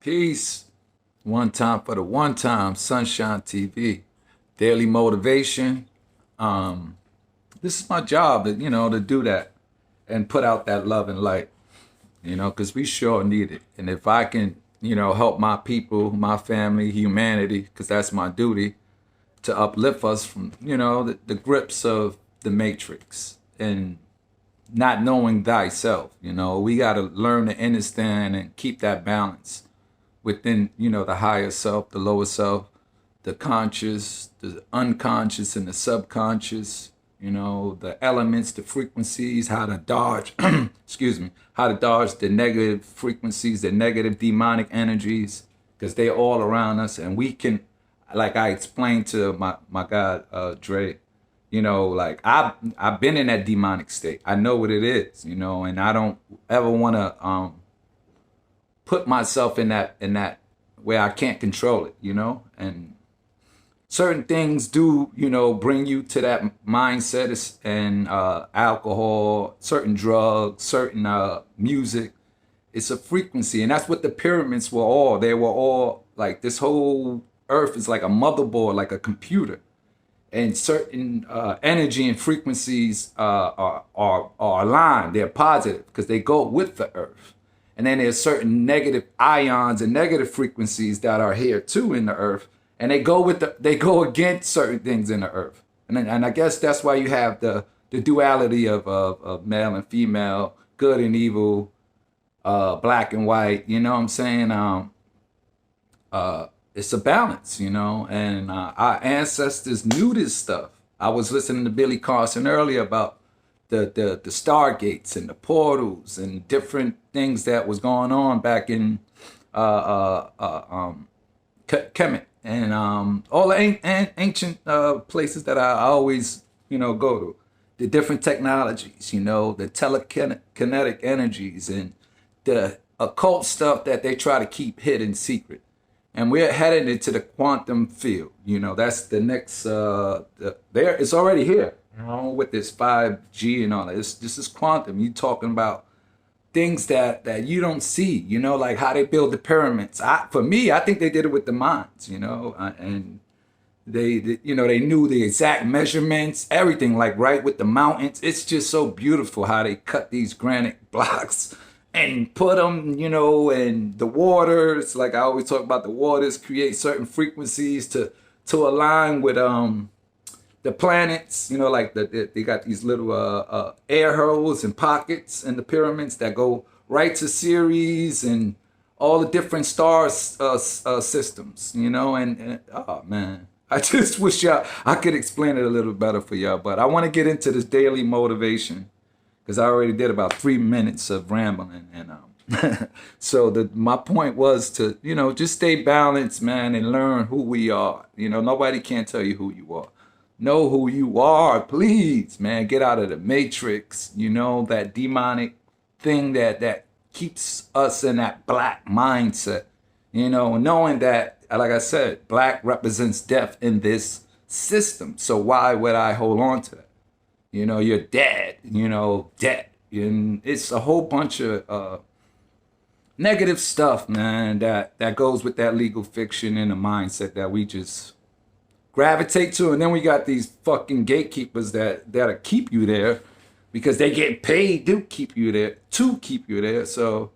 Peace. One time for the one time, Sunshine TV. Daily motivation. This is my job, to do that and put out that love and light, because we sure need it. And if I can, help my people, my family, humanity, because that's my duty, to uplift us from, the grips of the matrix and not knowing thyself. We got to learn to understand and keep that balance within, the higher self, the lower self, the conscious, the unconscious, and the subconscious, the elements, the frequencies, how to dodge, how to dodge the negative frequencies, the negative demonic energies, because they're all around us. And we can, like I explained to my God, Dre, I've been in that demonic state. I know what it is, and I don't ever want to put myself in that where I can't control it, and certain things do, bring you to that mindset, and alcohol, certain drugs, certain music. It's a frequency, and that's what the pyramids were all. They were all like, this whole earth is like a motherboard, like a computer, and certain energy and frequencies are aligned. They're positive because they go with the earth. And then there's certain negative ions and negative frequencies that are here too in the earth, and they go against certain things in the earth. And I guess that's why you have the duality of male and female, good and evil, black and white. You know what I'm saying? It's a balance, and our ancestors knew this stuff. I was listening to Billy Carson earlier about the stargates and the portals and different things that was going on back in Kemet and all the ancient places that I always go to. The different technologies, the telekinetic energies and the occult stuff that they try to keep hidden secret. And we're headed into the quantum field. That's the next, it's already here, with this 5G and all that. This is quantum. You're talking about things that you don't see, like how they build the pyramids. For me, I think they did it with the minds, and they knew the exact measurements, everything, like right with the mountains. It's just so beautiful how they cut these granite blocks and put them, and the waters, like I always talk about, the waters create certain frequencies to align with the planets, like they got these little air holes and pockets in the pyramids that go right to Ceres and all the different star systems, and oh man, I just wish I could explain it a little better for y'all, but I want to get into this daily motivation, because I already did about 3 minutes of rambling, and so my point was to, just stay balanced, man, and learn who we are. Nobody can tell you who you are. Know who you are, please, man. Get out of the matrix, that demonic thing that keeps us in that black mindset, knowing that, like I said, black represents death in this system. So why would I hold on to that? You're dead, dead. And it's a whole bunch of negative stuff, man, that goes with that legal fiction and the mindset that we just gravitate to. And then we got these fucking gatekeepers that'll keep you there because they get paid to keep you there. So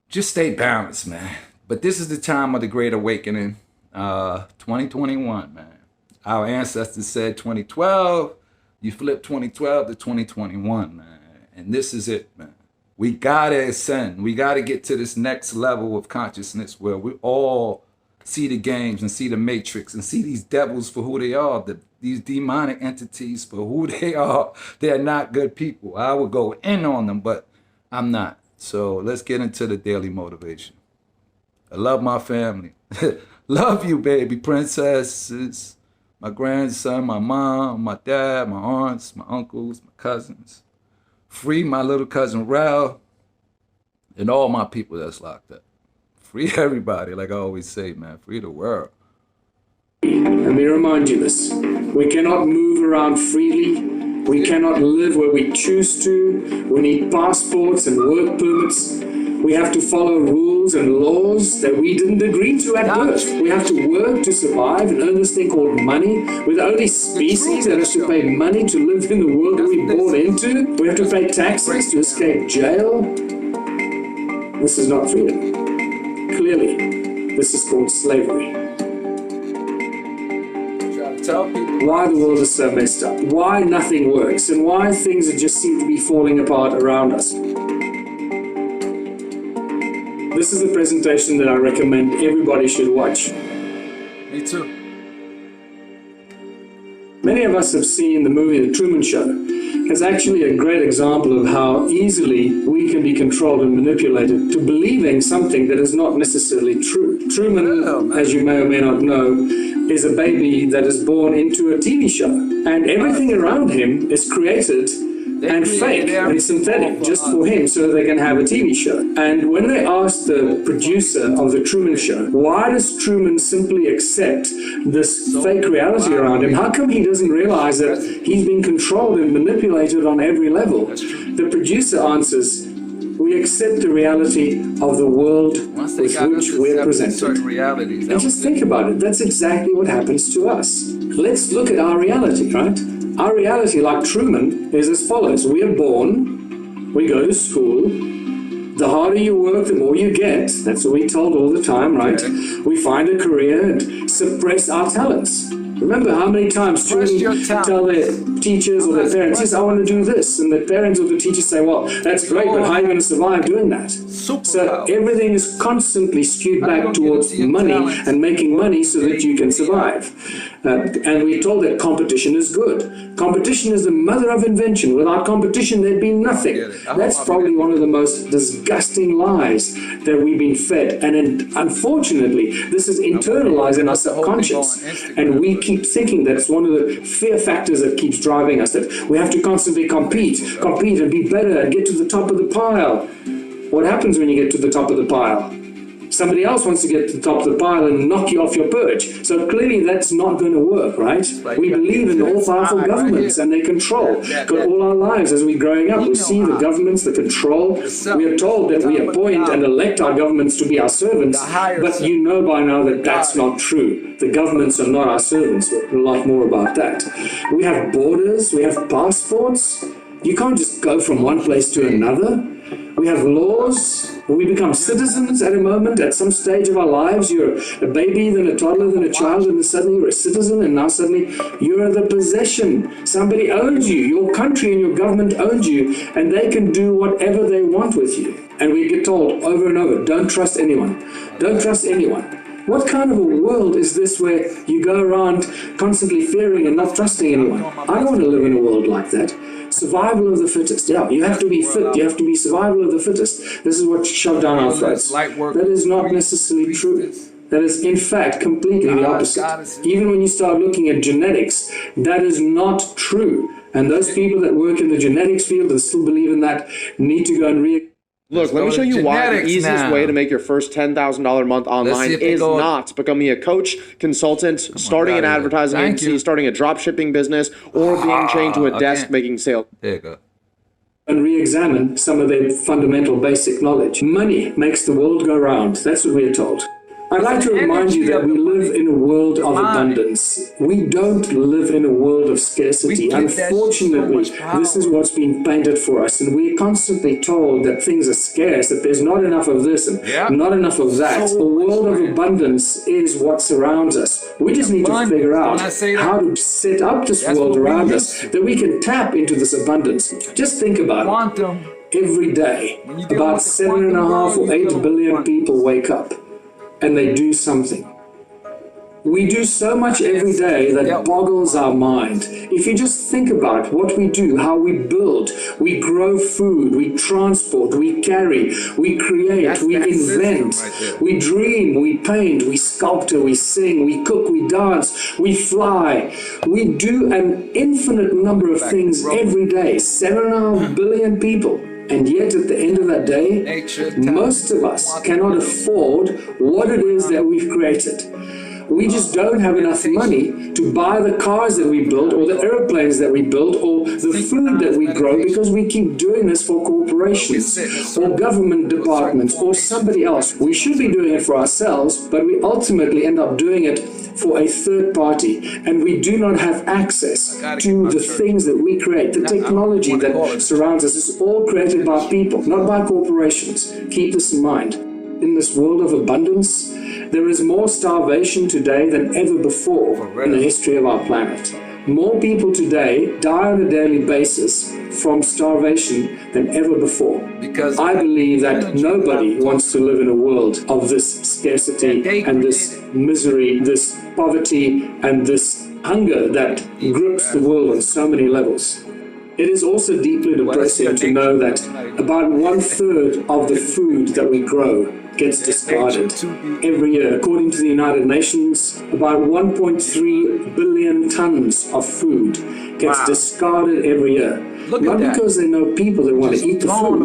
just stay balanced, man. But this is the time of the Great Awakening, 2021, man. Our ancestors said 2012. You flip 2012 to 2021, man. And this is it, man. We gotta ascend. We gotta get to this next level of consciousness where we all see the games and see the matrix and see these devils for who they are, these demonic entities for who they are. They're not good people. I would go in on them, but I'm not. So let's get into the daily motivation. I love my family. Love you, baby princesses. My grandson, my mom, my dad, my aunts, my uncles, my cousins. Free my little cousin Ralph and all my people that's locked up. Free everybody, like I always say, man. Free the world. Let me remind you this. We cannot move around freely. We cannot live where we choose to. We need passports and work permits. We have to follow rules and laws that we didn't agree to at birth. We have to work to survive and earn this thing called money. We're the only species that has to pay money to live in the world that we're born into. We have to pay taxes to escape jail. This is not freedom. Clearly, this is called slavery. Why the world is so messed up, why nothing works, and why things just seem to be falling apart around us. This is the presentation that I recommend everybody should watch. Me too. Many of us have seen the movie The Truman Show. It's actually a great example of how easily we can be controlled and manipulated to believing something that is not necessarily true. Truman, as you may or may not know, is a baby that is born into a TV show, and everything around him is created and fake and synthetic just for him so they can have a TV show. And when they asked the producer of The Truman Show, why does Truman simply accept this fake reality around him? How come he doesn't realize that he's being controlled and manipulated on every level? The producer answers, we accept the reality of the world with which we're presented. And just think about it, that's exactly what happens to us. Let's look at our reality, right? Our reality, like Truman, is as follows. We are born, we go to school, the harder you work, the more you get. That's what we're told all the time, right? We find a career and suppress our talents. Remember how many times children tell their teachers or their parents, yes, I want to do this. And the parents or the teachers say, well, that's great, but how are you going to survive doing that? So everything is constantly skewed back towards money and making money so that you can survive. And we're told that competition is good. Competition is the mother of invention. Without competition, there'd be nothing. That's probably one of the most disgusting lies that we've been fed. And unfortunately, this is internalized in our subconscious. And we keep thinking that it's one of the fear factors that keeps driving us, that we have to constantly compete and be better and get to the top of the pile. What happens when you get to the top of the pile? Somebody else wants to get to the top of the pile and knock you off your perch. So clearly that's not going to work, right? We believe in all-powerful governments and their control. But all our lives as we're growing up, we see the governments, the control. We are told that we appoint and elect our governments to be our servants, but you know by now that that's not true. The governments are not our servants. A lot more about that. We have borders, we have passports. You can't just go from one place to another. We have laws. We become citizens at a moment, at some stage of our lives. You're a baby, then a toddler, then a child, and then suddenly you're a citizen, and now suddenly you're the possession. Somebody owns you. Your country and your government owns you, and they can do whatever they want with you. And we get told over and over, don't trust anyone. Don't trust anyone. What kind of a world is this where you go around constantly fearing and not trusting anyone? I don't want to live in a world like that. Survival of the fittest. Yeah, you have to be fit. You have to be survival of the fittest. This is what's shoved down our throats. That is not necessarily true. That is, in fact, completely the opposite. Even when you start looking at genetics, that is not true. And those people that work in the genetics field and still believe in that need to go and Look, let me show you why the easiest way to make your first $10,000 a month online is not becoming a coach, consultant, starting an advertising agency, starting a drop shipping business, or being chained to a desk making sales. There you go. And re-examine some of their fundamental basic knowledge. Money makes the world go round. That's what we're told. I'd like to remind you that we live in a world of abundance. We don't live in a world of scarcity. Unfortunately, this is what's been painted for us. And we're constantly told that things are scarce, that there's not enough of this and not enough of that. A world of abundance is what surrounds us. We just need to figure out how to set up this world around us that we can tap into this abundance. Just think about it. Every day, about 7.5 or 8 billion people wake up. And they do something. We do so much every day that boggles our mind. If you just think about what we do, how we build, we grow food, we transport, we carry, we create, we invent, we dream, we paint, we sculpture, we sing, we cook, we dance, we fly. We do an infinite number of things every day. 7.5 billion people. And yet at the end of that day, most of us cannot afford what it is that we've created. We just don't have enough money to buy the cars that we built or the airplanes that we built or the food that we grow because we keep doing this for corporations or government departments or somebody else. We should be doing it for ourselves, but we ultimately end up doing it for a third party, and we do not have access to the things that we create. The technology that surrounds us is all created by people, not by corporations. Keep this in mind. In this world of abundance, there is more starvation today than ever before in the history of our planet. More people today die on a daily basis from starvation than ever before. Because I believe that nobody wants to live in a world of this scarcity and this misery, this poverty and this hunger that grips the world on so many levels. It is also deeply depressing to know that about 1/3 of the food that we grow gets discarded every year. According to the United Nations, about 1.3 billion tons of food gets discarded every year. Not because there are no people that want to eat the food.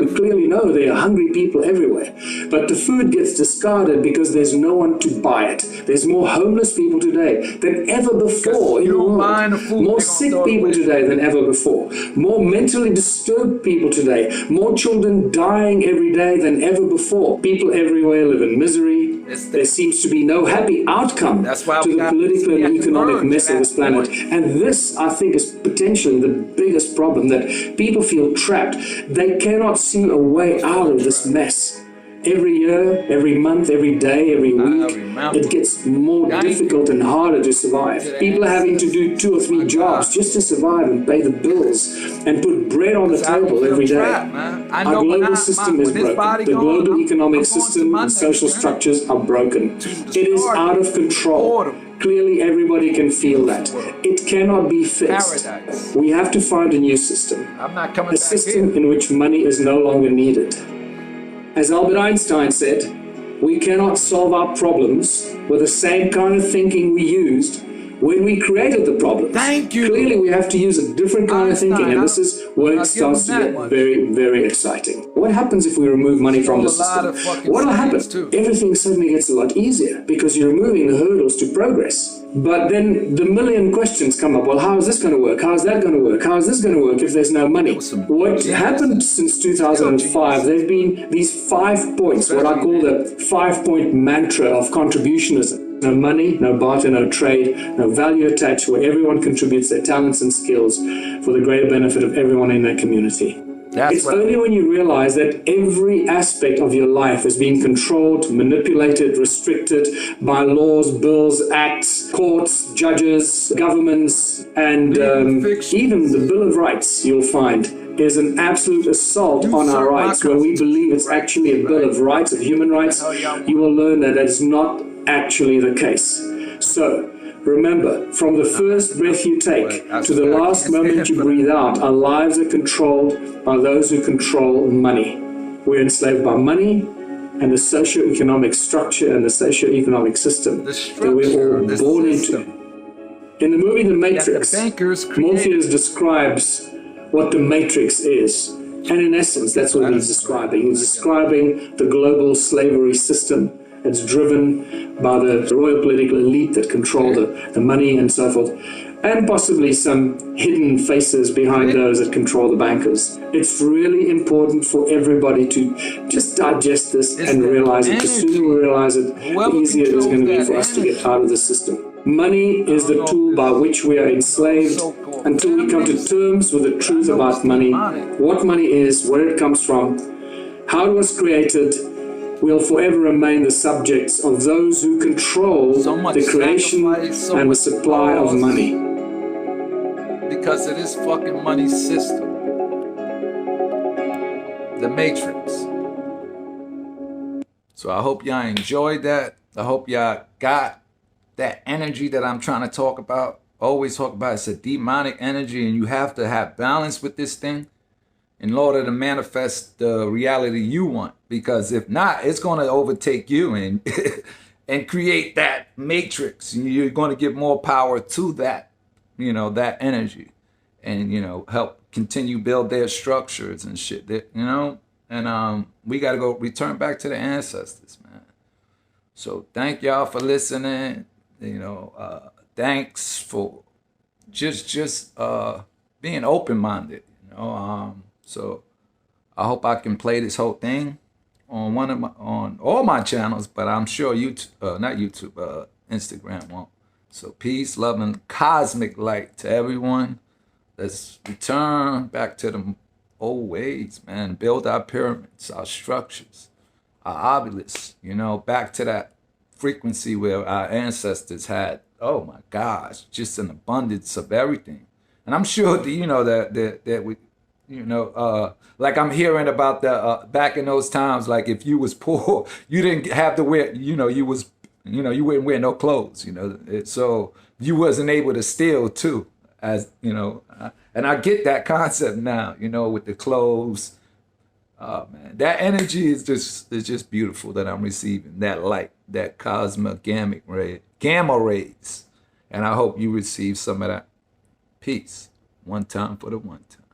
We clearly know there are hungry people everywhere. But the food gets discarded because there's no one to buy it. There's more homeless people today than ever before in the world. More sick people today than ever before. More mentally disturbed people today. More children dying every day than ever before. People everywhere live in misery. There seems to be no happy outcome to the political and economic mess of this planet. And this, I think, is potentially the biggest problem, that people feel trapped. They cannot see a way out of this mess. Every year, every month, every day, every week, it gets more difficult and harder to survive. People are having to do 2 or 3 jobs just to survive and pay the bills and put bread on the table every day. Our global system is broken. The global economic system and social structures are broken. It is out of control. Clearly, everybody can feel that. It cannot be fixed. We have to find a new system. A system in which money is no longer needed. As Albert Einstein said, we cannot solve our problems with the same kind of thinking we used when we created the problems. Thank you. Clearly, we have to use a different kind of thinking, and this is where it starts to get very, very exciting. What happens if we remove money from the system? What will happen? Everything suddenly gets a lot easier because you're removing the hurdles to progress. But then the million questions come up. Well, how is this going to work? How is that going to work? How is this going to work if there's no money? What happened since 2005, there have been these 5 points, what I call the 5-point mantra of contributionism. No money, no barter, no trade, no value attached, where everyone contributes their talents and skills for the greater benefit of everyone in their community. It's only when you realize that every aspect of your life is being controlled, manipulated, restricted by laws, bills, acts, courts, judges, governments, and even the Bill of Rights, you'll find, is an absolute assault on our rights, where we believe it's actually a Bill of Rights, of human rights. You will learn that it's not actually the case. So, remember, from the first breath you take to the last moment you breathe out, our lives are controlled by those who control money. We're enslaved by money and the socio-economic structure and the socio-economic system that we're all born into. In the movie The Matrix, Morpheus describes what the Matrix is. And in essence, that's what he's describing. He's describing the global slavery system. It's driven by the royal political elite that control the money and so forth, and possibly some hidden faces behind those that control the bankers. It's really important for everybody to just digest this and realize it. The sooner we realize it, the easier it is going to be for us to get out of the system. Money is the tool by which we are enslaved until we come to terms with the truth about money, what money is, where it comes from, how it was created. We'll forever remain the subjects of those who control the creation and the supply of money. Because of this fucking money system. The Matrix. So I hope y'all enjoyed that. I hope y'all got that energy that I'm trying to talk about. Always talk about it's a demonic energy, and you have to have balance with this thing in order to manifest the reality you want. Because if not, it's going to overtake you and and create that matrix. You're going to give more power to that, that energy, and, help continue build their structures and shit, and we got to go return back to the ancestors, man. So thank y'all for listening. Thanks for just being open-minded. So I hope I can play this whole thing on all my channels, but I'm sure YouTube, not YouTube, Instagram won't. So peace, love, and cosmic light to everyone. Let's return back to the old ways, man. Build our pyramids, our structures, our obelisks, back to that frequency where our ancestors had, oh my gosh, just an abundance of everything. And I'm sure that we, like I'm hearing about the back in those times, like if you was poor, you didn't have to wear, you wouldn't wear no clothes, so you wasn't able to steal too, as and I get that concept now, with the clothes. Man, that energy is just beautiful that I'm receiving, that light, that cosmic gamma rays, and I hope you receive some of that. Peace. One time for the one time.